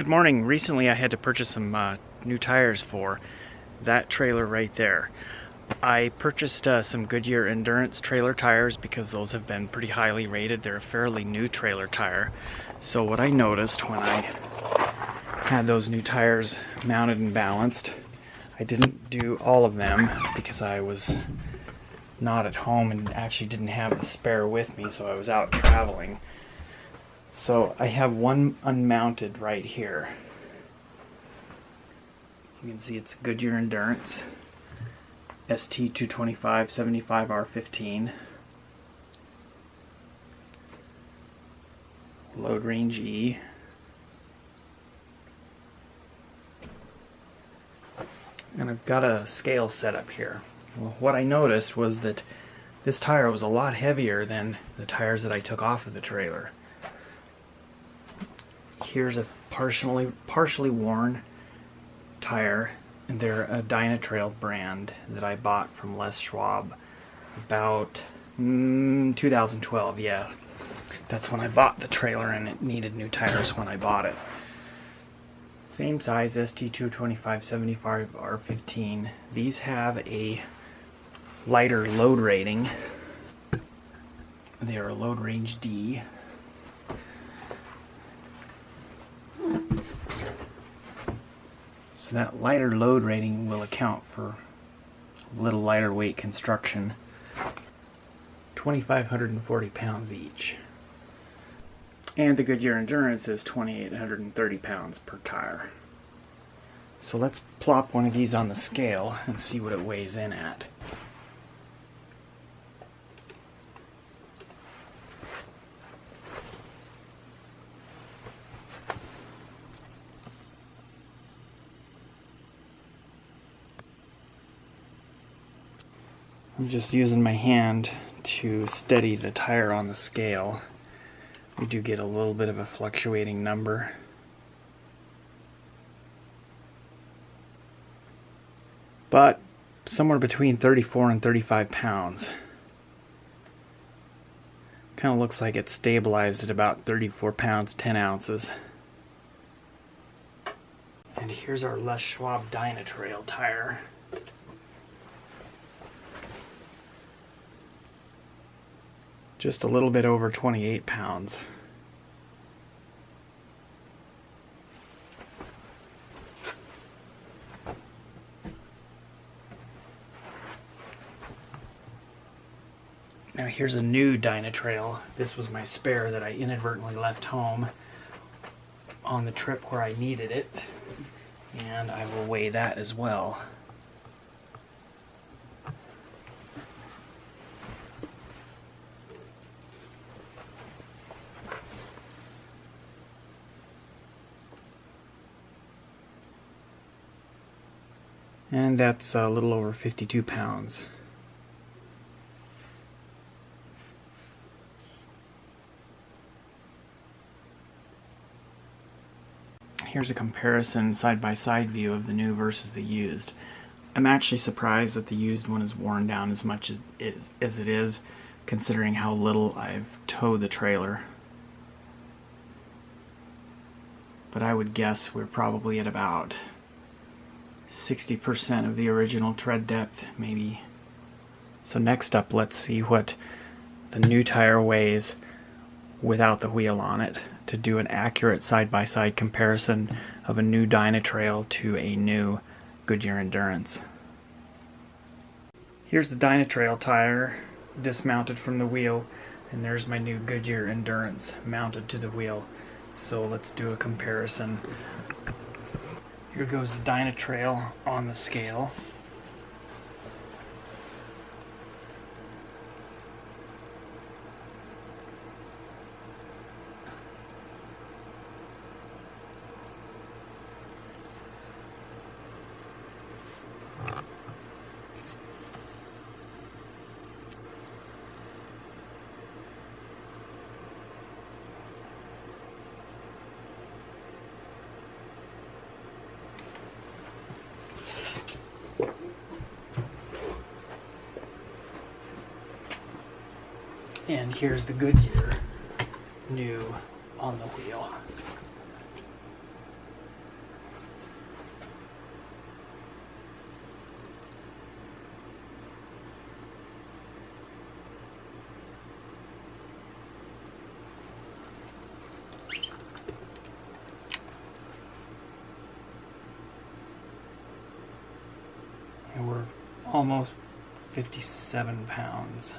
Good morning. Recently I had to purchase some new tires for that trailer right there. I purchased some Goodyear Endurance trailer tires because those have been pretty highly rated. They're a fairly new trailer tire. So what I noticed when I had those new tires mounted and balanced, I didn't do all of them because I was not at home and actually didn't have the spare with me, so I was out traveling. So I have one unmounted right here. You can see it's a Goodyear Endurance ST225 75R15 load range E. And I've got a scale set up here. Well, what I noticed was that this tire was a lot heavier than the tires that I took off of the trailer. Here's a partially worn tire, and they're a Dynatrail brand that I bought from Les Schwab about 2012. Yeah, that's when I bought the trailer, and it needed new tires when I bought it. Same size, ST225 75R15. These have a lighter load rating. They are a load range D. So that lighter load rating will account for a little lighter weight construction. 2,540 pounds each. And the Goodyear Endurance is 2,830 pounds per tire. So let's plop one of these on the scale and see what it weighs in at. I'm just using my hand to steady the tire on the scale. We do get a little bit of a fluctuating number. But somewhere between 34 and 35 pounds. Kind of looks like it's stabilized at about 34 pounds, 10 ounces. And here's our Les Schwab Dynatrail tire. Just a little bit over 28 pounds. Now here's a new Dynatrail. This was my spare that I inadvertently left home on the trip where I needed it. And I will weigh that as well. And that's a little over 52 pounds. Here's a comparison side-by-side view of the new versus the used. I'm actually surprised that the used one is worn down as much as it is, considering how little I've towed the trailer. But I would guess we're probably at about 60% of the original tread depth, maybe. So next up, let's see what the new tire weighs without the wheel on it, to do an accurate side-by-side comparison of a new Dynatrail to a new Goodyear Endurance. Here's the Dynatrail tire dismounted from the wheel, and there's my new Goodyear Endurance mounted to the wheel. So let's do a comparison. Here goes the Dynatrail on the scale. And here's the Goodyear new on the wheel. almost 57 pounds.